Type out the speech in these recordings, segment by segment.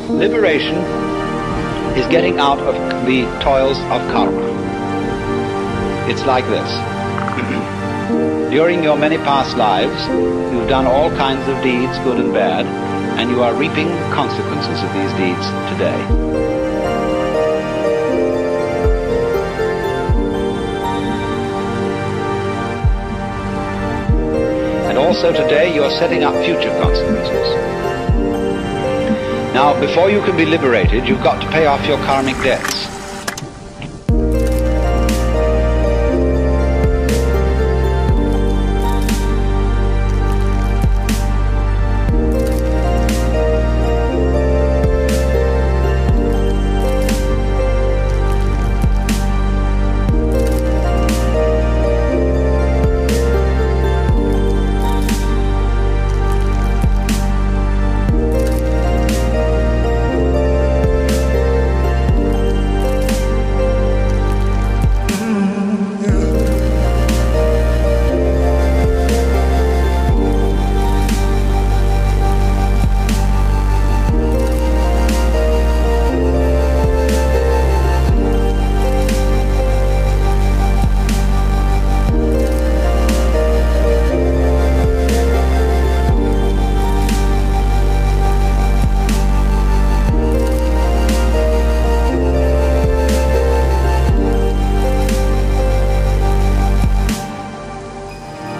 Liberation is getting out of the toils of karma. It's like this. During your many past lives, you've done all kinds of deeds, good and bad, and you are reaping the consequences of these deeds today. And also today, you're setting up future consequences. Now, before you can be liberated, you've got to pay off your karmic debts.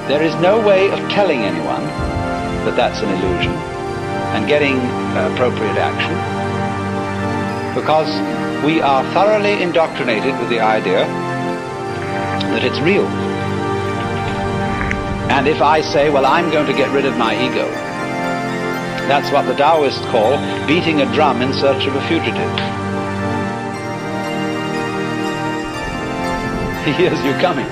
There is no way of telling anyone that that's an illusion and getting appropriate action, because we are thoroughly indoctrinated with the idea that it's real. And if I say, well, I'm going to get rid of my ego, that's what the Taoists call beating a drum in search of a fugitive. He hears you coming.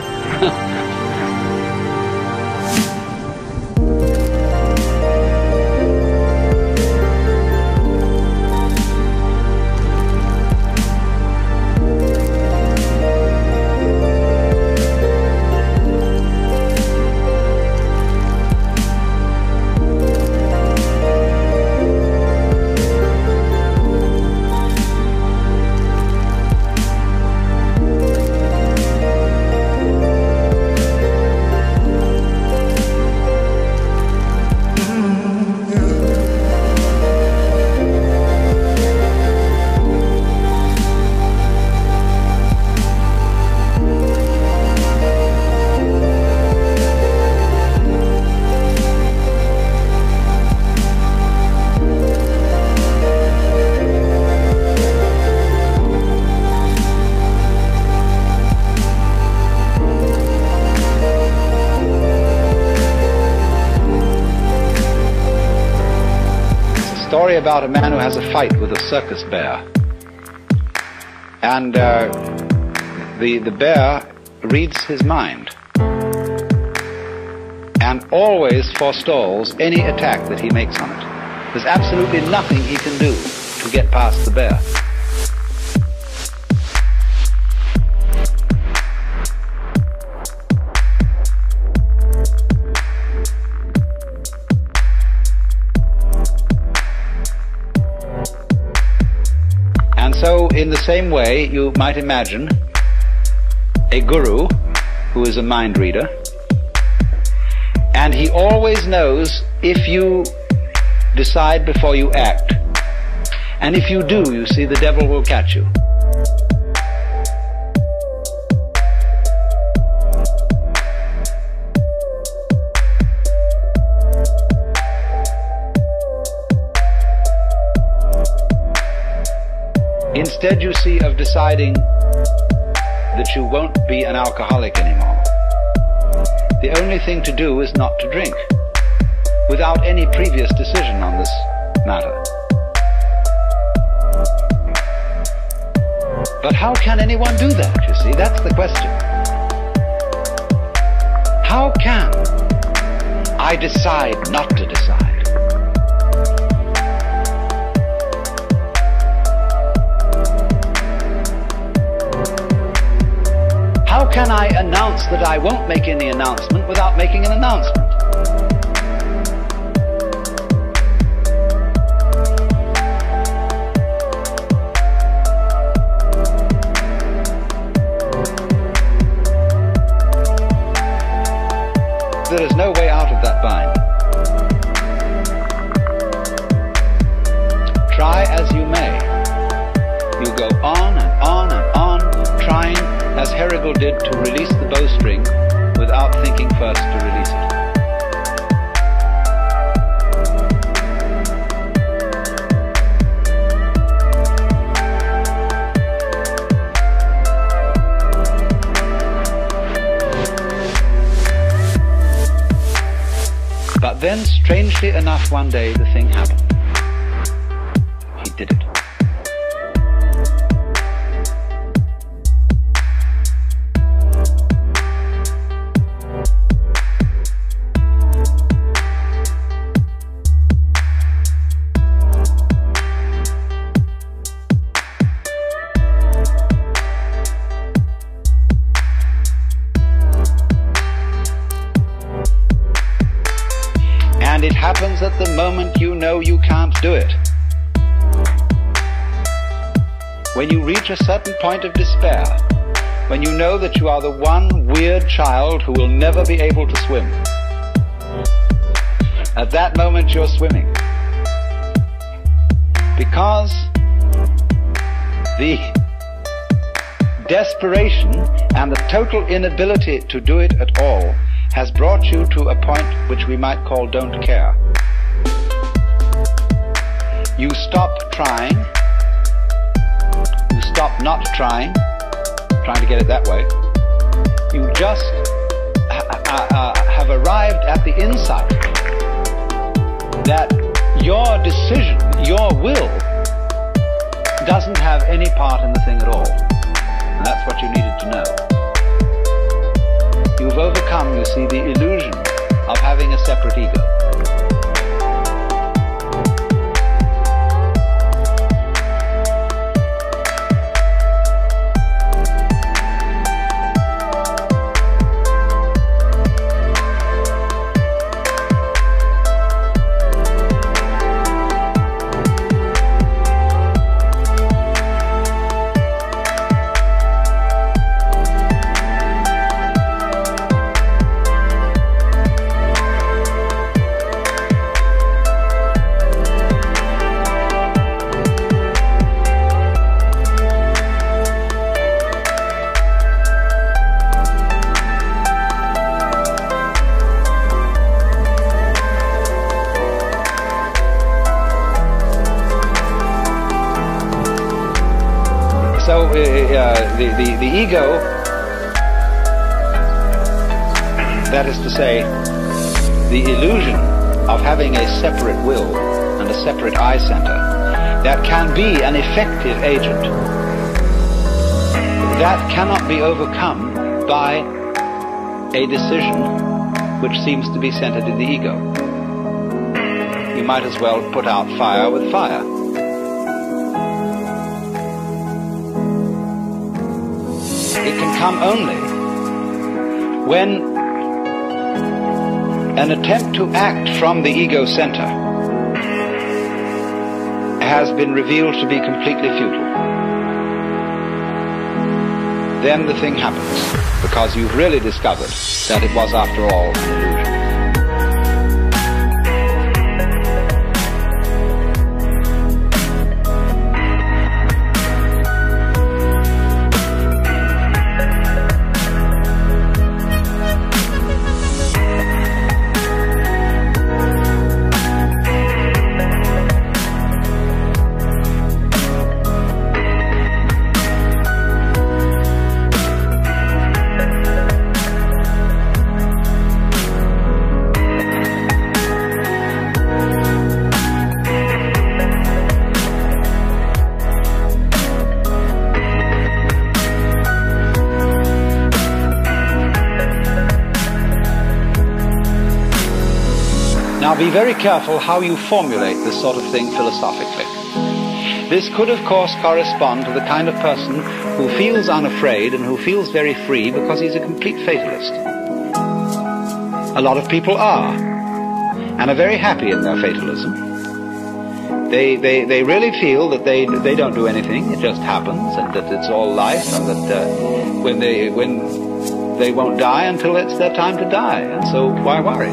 Story about a man who has a fight with a circus bear, and the bear reads his mind and always forestalls any attack that he makes on it. There's absolutely nothing he can do to get past the bear. So, in the same way, you might imagine a guru who is a mind reader, and he always knows if you decide before you act, and if you do, you see, the devil will catch you. Instead, you see, of deciding that you won't be an alcoholic anymore, the only thing to do is not to drink, without any previous decision on this matter. But how can anyone do that, you see? That's the question. How can I decide not to decide? How can I announce that I won't make any announcement without making an announcement? as you may, you go on and on and on, trying, as Herrigal did, to release the bowstring without thinking first to release it. But then, strangely enough, one day the thing happened. He did it. And it happens at the moment you know you can't do it. When you reach a certain point of despair, when you know that you are the one weird child who will never be able to swim. At that moment you're swimming. Because the desperation and the total inability to do it at all has brought you to a point which we might call don't care. You stop trying, you stop not trying to get it that way. You just have arrived at the insight that your decision, your will, doesn't have any part in the thing at all. And that's what you needed to know. You've overcome, you see, the illusion of having a separate ego. So the ego, that is to say, the illusion of having a separate will and a separate eye center that can be an effective agent, that cannot be overcome by a decision which seems to be centered in the ego. You might as well put out fire with fire. It can come only when an attempt to act from the ego center has been revealed to be completely futile. Then the thing happens, because you've really discovered that it was after all an illusion. Now be very careful how you formulate this sort of thing philosophically. This could of course correspond to the kind of person who feels unafraid and who feels very free because he's a complete fatalist. A lot of people are, and are very happy in their fatalism. They really feel that they don't do anything, it just happens, and that it's all life, and that when they won't die until it's their time to die, and so why worry?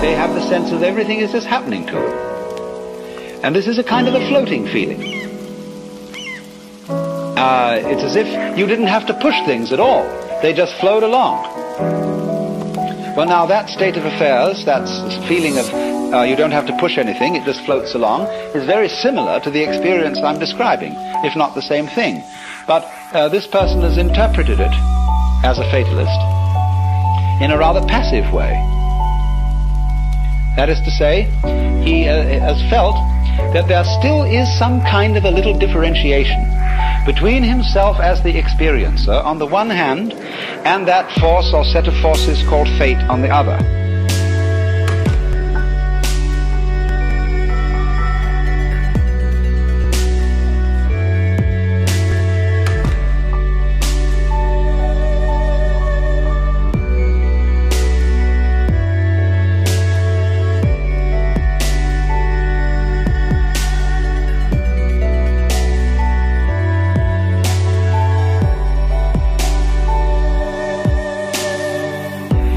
they have the sense of everything is just happening to them. And this is a kind of a floating feeling. It's as if you didn't have to push things at all. They just flowed along. Well, now that state of affairs, that feeling of you don't have to push anything, it just floats along, is very similar to the experience I'm describing, if not the same thing. But this person has interpreted it as a fatalist in a rather passive way. That is to say, he has felt that there still is some kind of a little differentiation between himself as the experiencer on the one hand and that force or set of forces called fate on the other.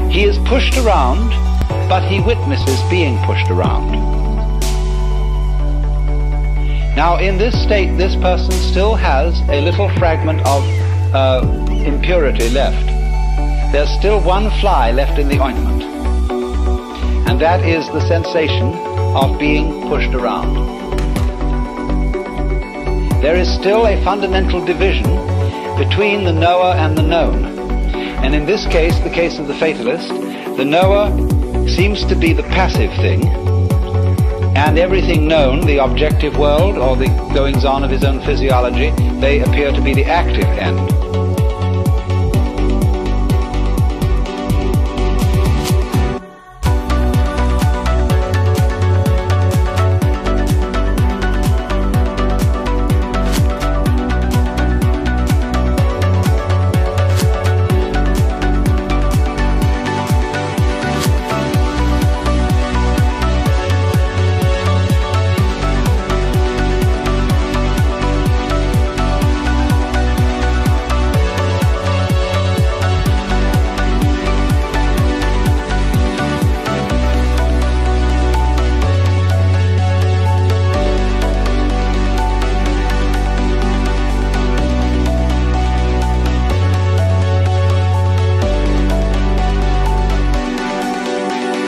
He is pushed around, but he witnesses being pushed around. Now, in this state, this person still has a little fragment of impurity left. There's still one fly left in the ointment, and that is the sensation of being pushed around. There is still a fundamental division between the knower and the known. And in this case, the case of the fatalist, the knower seems to be the passive thing, and everything known, the objective world or the goings-on of his own physiology, they appear to be the active end.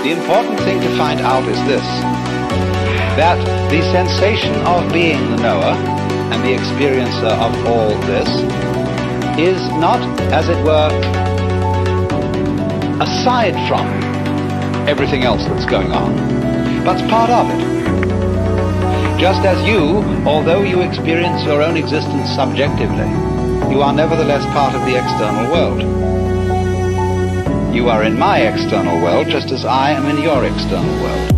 The important thing to find out is this, that the sensation of being the knower and the experiencer of all this is not, as it were, aside from everything else that's going on, but it's part of it. Just as you, although you experience your own existence subjectively, you are nevertheless part of the external world. You are in my external world just as I am in your external world.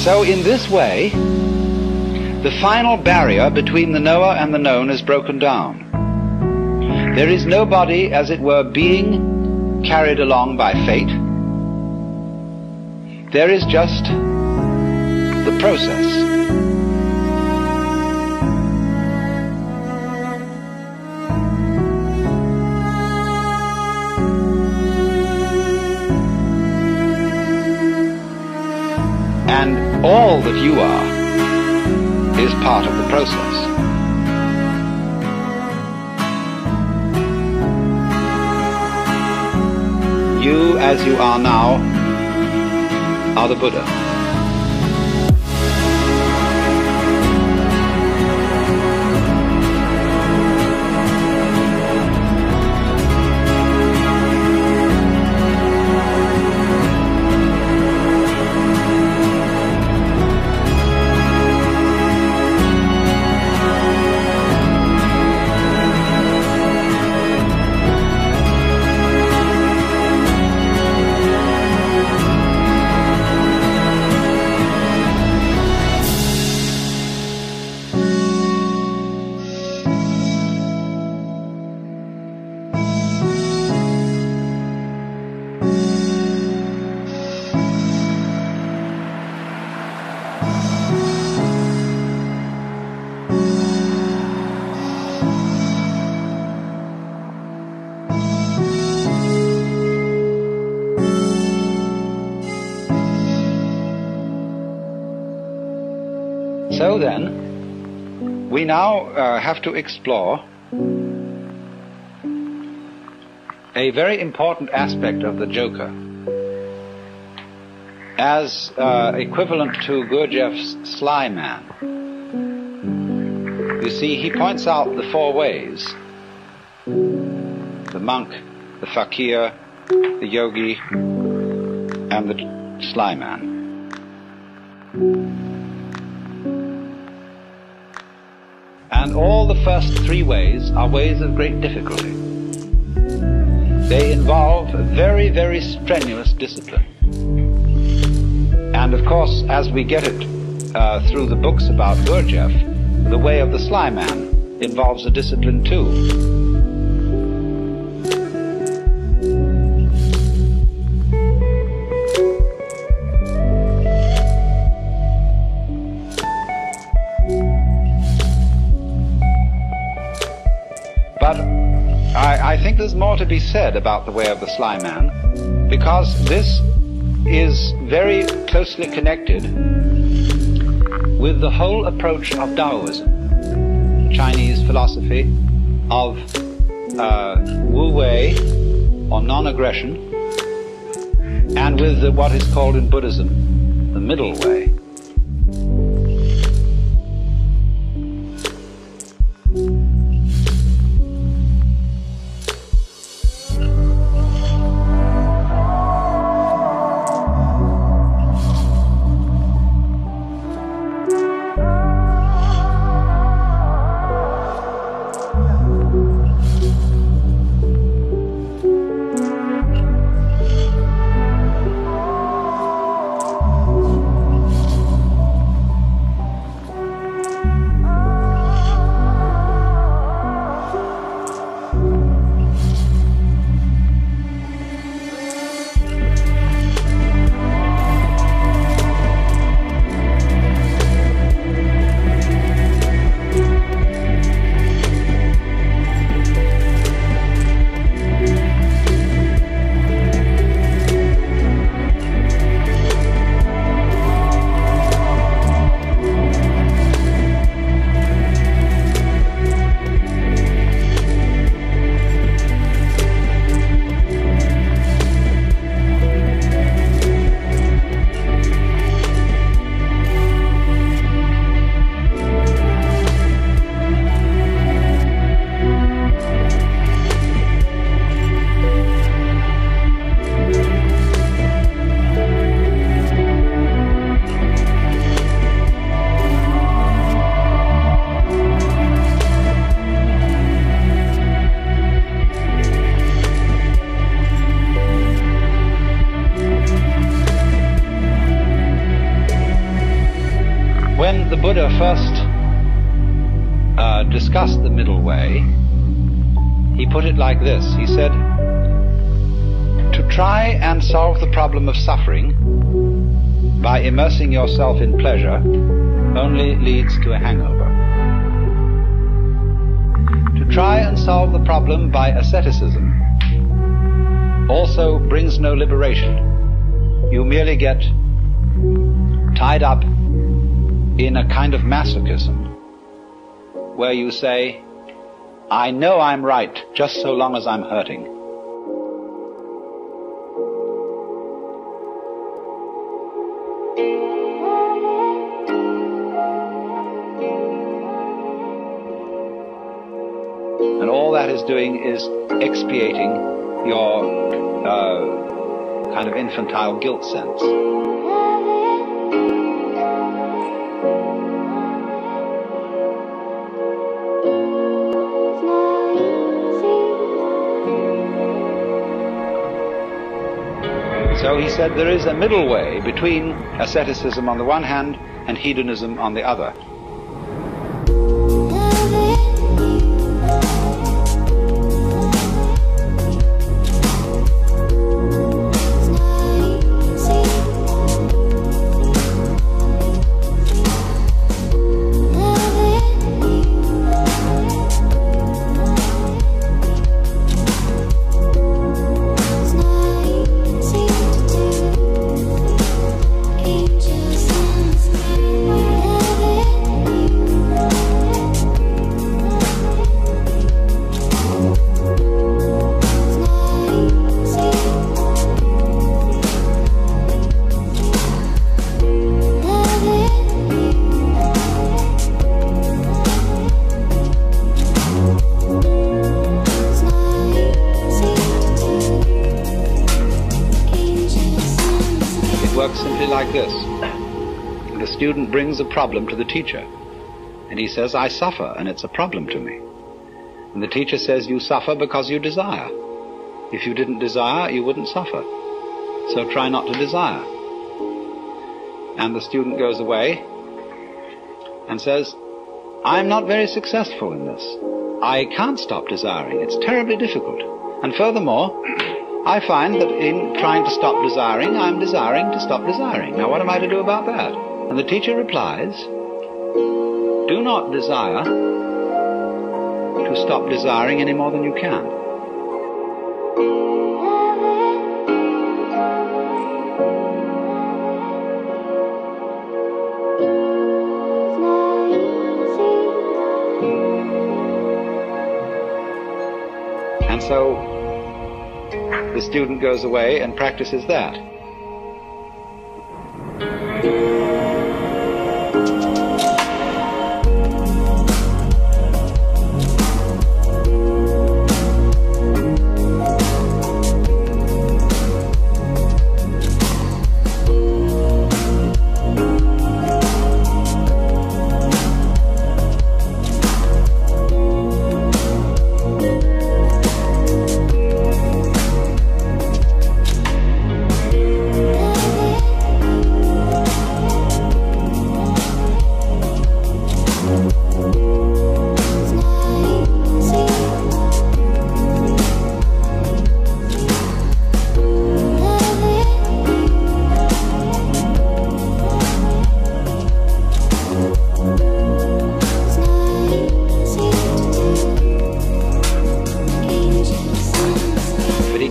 So in this way, the final barrier between the knower and the known is broken down. There is nobody, as it were, being carried along by fate. There is just the process. And all that you are is part of the process. You, as you are now, are the Buddha. So then, we now have to explore a very important aspect of the Joker as equivalent to Gurdjieff's Sly Man. You see, he points out the four ways: the monk, the fakir, the yogi, and the Sly Man. And all the first three ways are ways of great difficulty. They involve very, very strenuous discipline. And of course, as we get it through the books about Gurdjieff, the way of the Sly Man involves a discipline too. But I think there's more to be said about the way of the Sly Man, because this is very closely connected with the whole approach of Taoism, Chinese philosophy of Wu Wei, or non-aggression, and with what is called in Buddhism the middle way. When the Buddha first discussed the middle way, he put it like this. He said, to try and solve the problem of suffering by immersing yourself in pleasure only leads to a hangover. To try and solve the problem by asceticism also brings no liberation. You merely get tied up in a kind of masochism, where you say, I know I'm right just so long as I'm hurting. is doing is expiating your kind of infantile guilt sense. So he said there is a middle way between asceticism on the one hand and hedonism on the other. Simply like this. The student brings a problem to the teacher, and he says, I suffer, and it's a problem to me. And the teacher says, you suffer because you desire. If you didn't desire, you wouldn't suffer. So try not to desire. And the student goes away and says, I'm not very successful in this. I can't stop desiring. It's terribly difficult. And furthermore, I find that in trying to stop desiring, I'm desiring to stop desiring. Now what am I to do about that? And the teacher replies, do not desire to stop desiring any more than you can. And so the student goes away and practices that.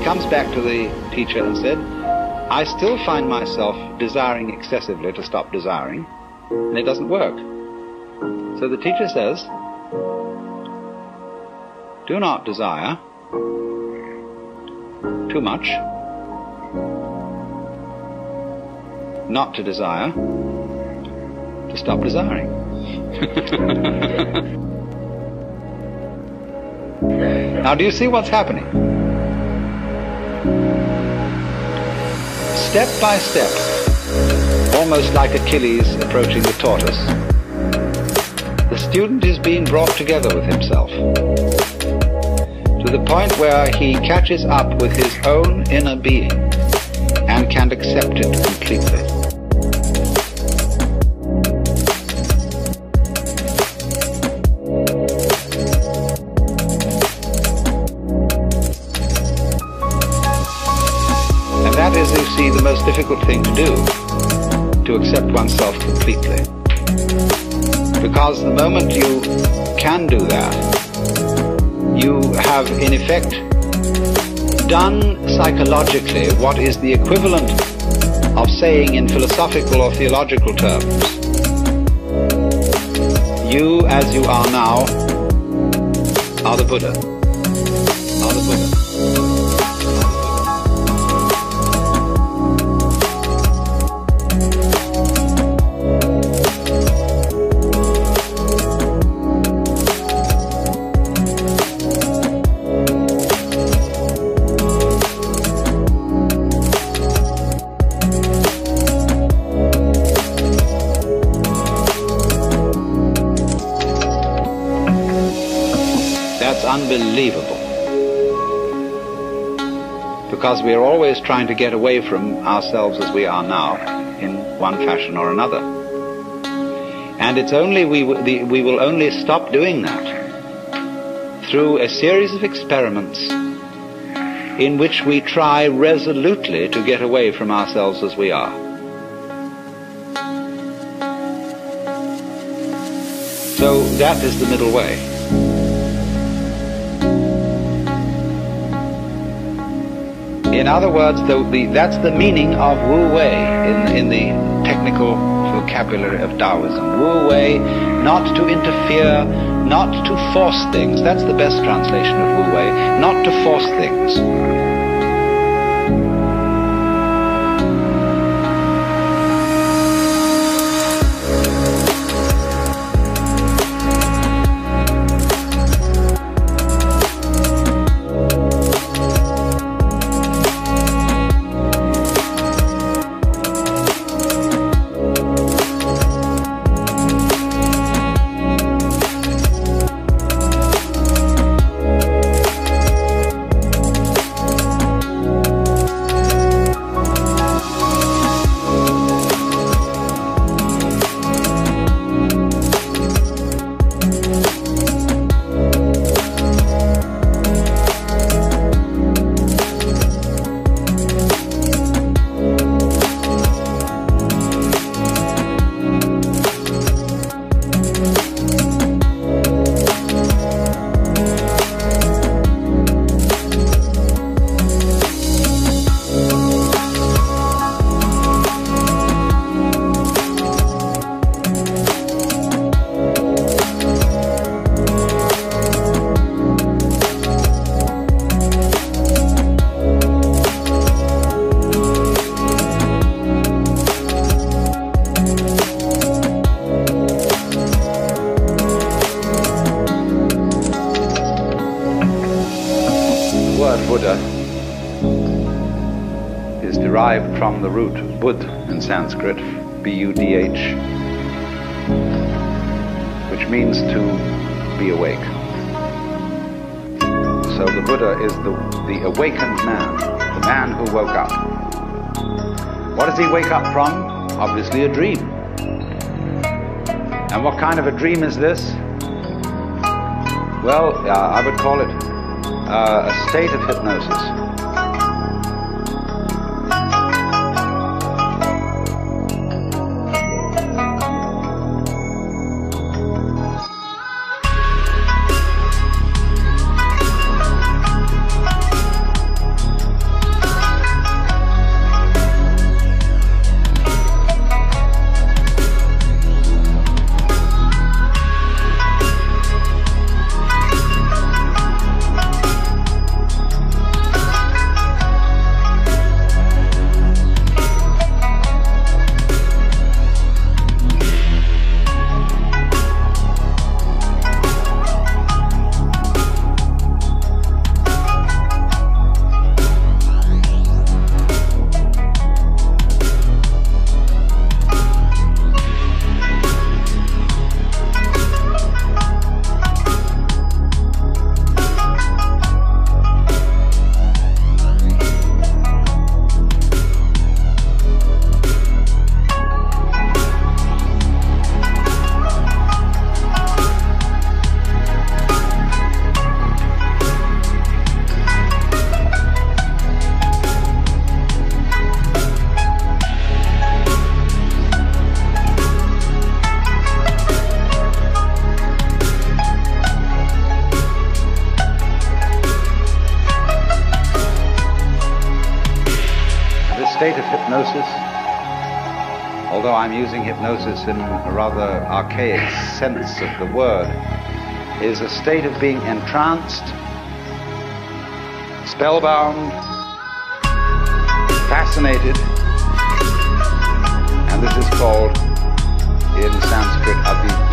Comes back to the teacher and said, I still find myself desiring excessively to stop desiring, and it doesn't work. So the teacher says, do not desire too much, not to desire, to stop desiring. Now do you see what's happening? Step by step, almost like Achilles approaching the tortoise, the student is being brought together with himself to the point where he catches up with his own inner being and can accept it completely. That is, you see, the most difficult thing to do, to accept oneself completely. Because the moment you can do that, you have in effect done psychologically what is the equivalent of saying in philosophical or theological terms, you as you are now are the Buddha. Are the Buddha. unbelievable. Because we are always trying to get away from ourselves as we are now, in one fashion or another. And it's only we will only stop doing that through a series of experiments in which we try resolutely to get away from ourselves as we are. So that is the middle way. In other words, that's the meaning of Wu Wei in the technical vocabulary of Taoism. Wu Wei, not to interfere, not to force things. That's the best translation of Wu Wei, not to force things. Buddha is derived from the root Bud in Sanskrit, B-U-D-H, which means to be awake. So the Buddha is the awakened man, the man who woke up. What does he wake up from? Obviously a dream. And what kind of a dream is this? Well, I would call it a state of hypnosis. State of hypnosis, although I'm using hypnosis in a rather archaic sense of the word, is a state of being entranced, spellbound, fascinated, and this is called in Sanskrit avidya.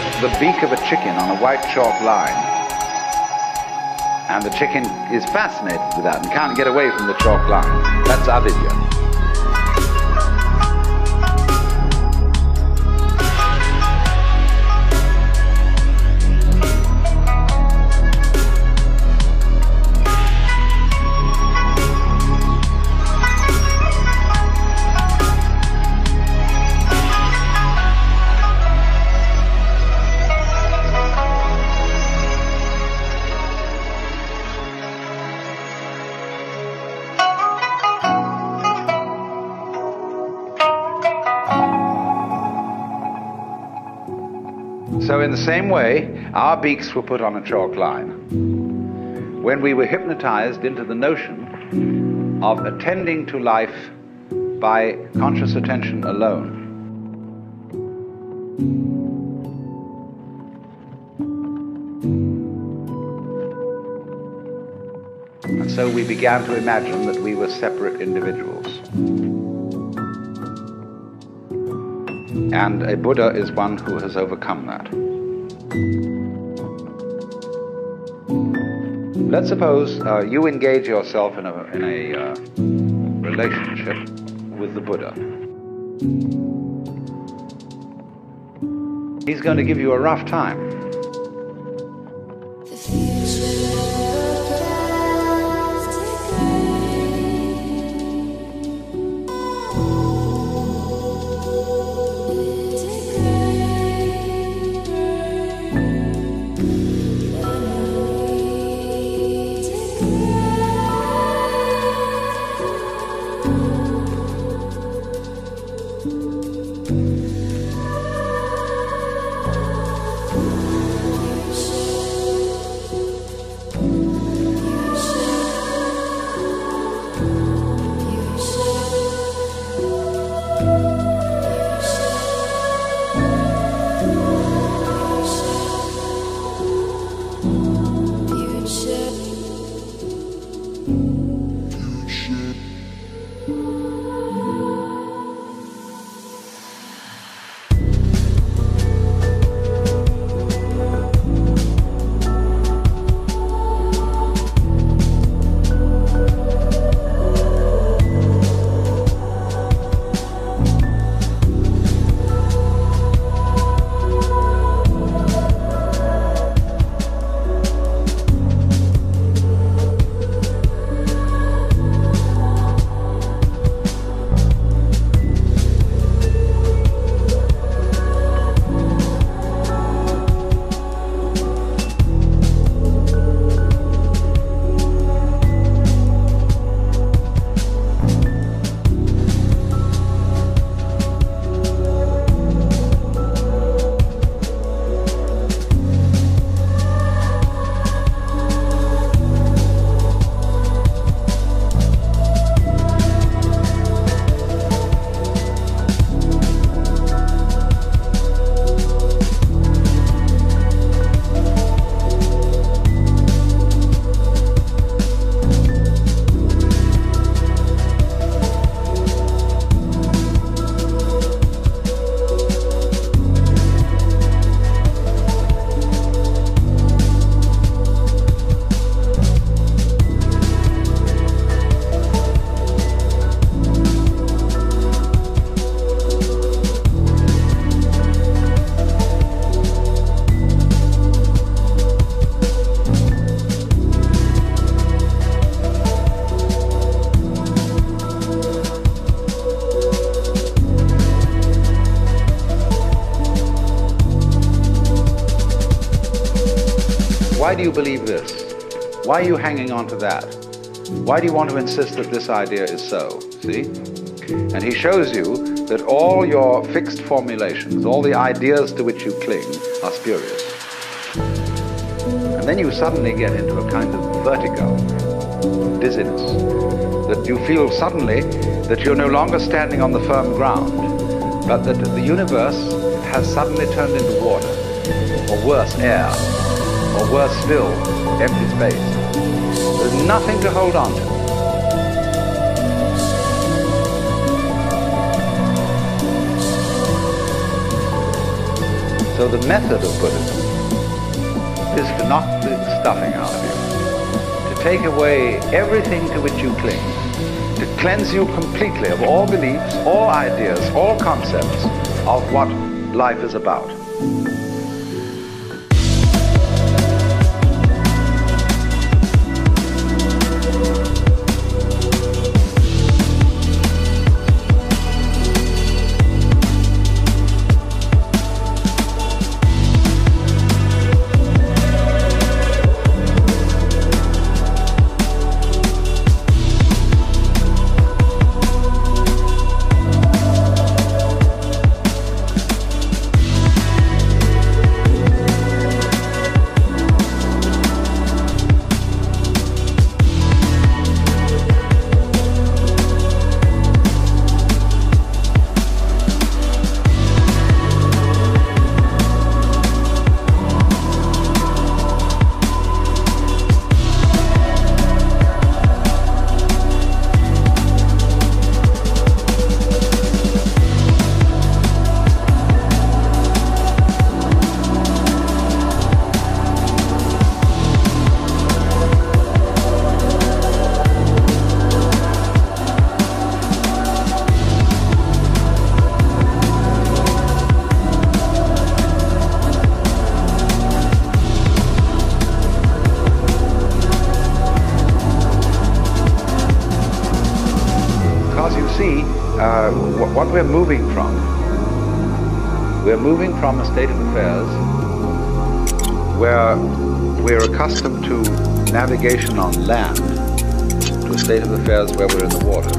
put the beak of a chicken on a white chalk line, and the chicken is fascinated with that and can't get away from the chalk line. That's avidya. So in the same way, our beaks were put on a chalk line when we were hypnotized into the notion of attending to life by conscious attention alone. And so we began to imagine that we were separate individuals. And a Buddha is one who has overcome that. Let's suppose you engage yourself in a relationship with the Buddha. He's going to give you a rough time. Why do you believe this? Why are you hanging on to that? Why do you want to insist that this idea is so? See? And he shows you that all your fixed formulations, all the ideas to which you cling, are spurious. And then you suddenly get into a kind of vertigo, dizziness, that you feel suddenly that you're no longer standing on the firm ground, but that the universe has suddenly turned into water, or worse, air, or worse still, empty space. There's nothing to hold on to. So the method of Buddhism is to knock the stuffing out of you, to take away everything to which you cling, to cleanse you completely of all beliefs, all ideas, all concepts of what life is about. What we're moving from a state of affairs where we're accustomed to navigation on land to a state of affairs where we're in the water.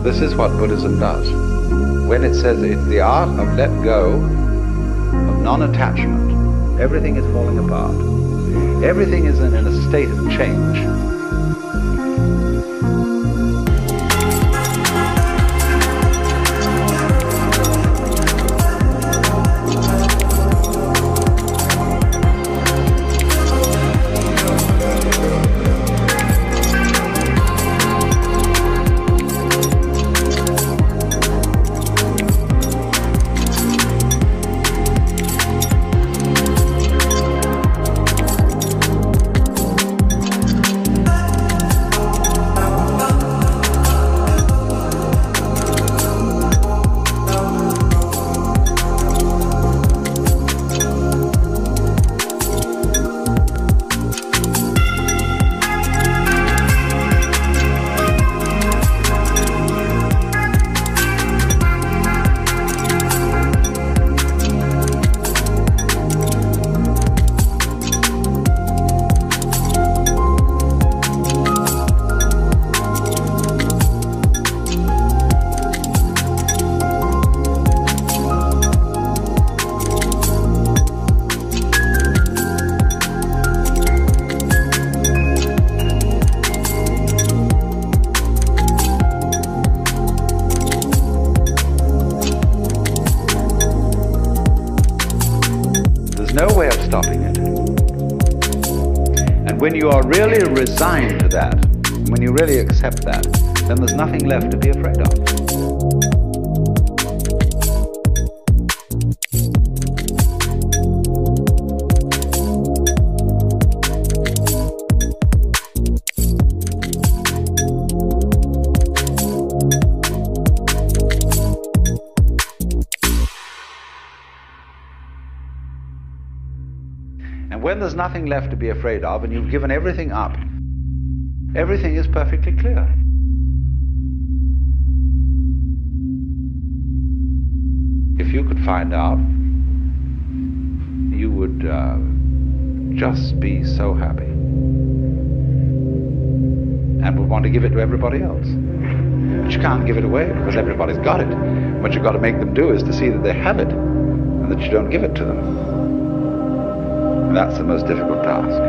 This is what Buddhism does. When it says it's the art of let go, of non-attachment, everything is falling apart. Everything is in a state of change. No way of stopping it. And when you are really resigned to that, when you really accept that, then there's nothing left to be afraid of. And when there's nothing left to be afraid of, and you've given everything up, everything is perfectly clear. If you could find out, you would just be so happy. and will want to give it to everybody else. But you can't give it away because everybody's got it. What you've got to make them do is to see that they have it and that you don't give it to them. And that's the most difficult task.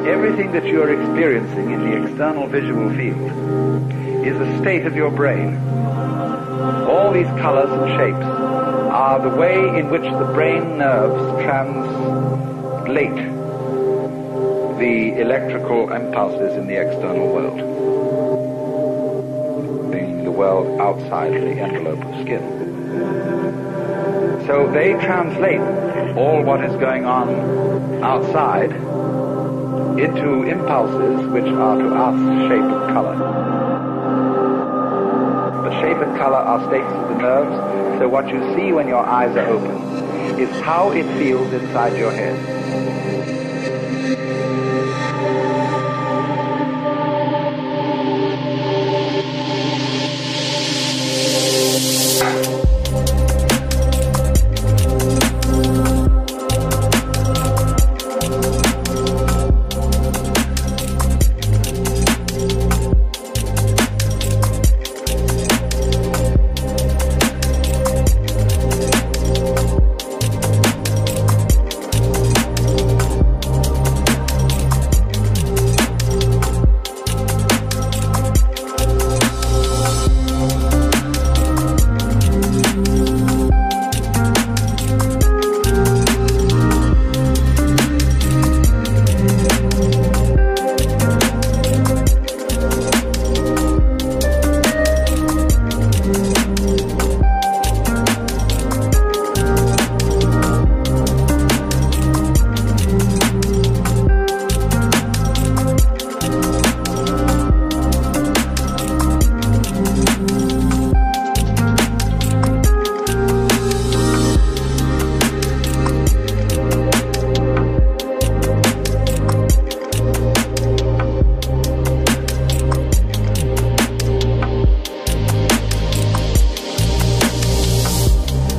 Everything that you're experiencing in the external visual field is a state of your brain. All these colors and shapes are the way in which the brain nerves translate the electrical impulses in the external world, the world outside the envelope of skin. So they translate all what is going on outside into impulses which are to us shape and color. The shape and color are states of the nerves, so what you see when your eyes are open is how it feels inside your head.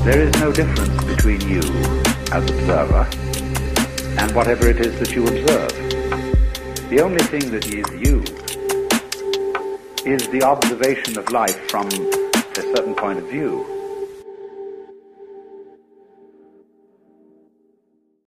There is no difference between you as observer and whatever it is that you observe. The only thing that is you is the observation of life from a certain point of view.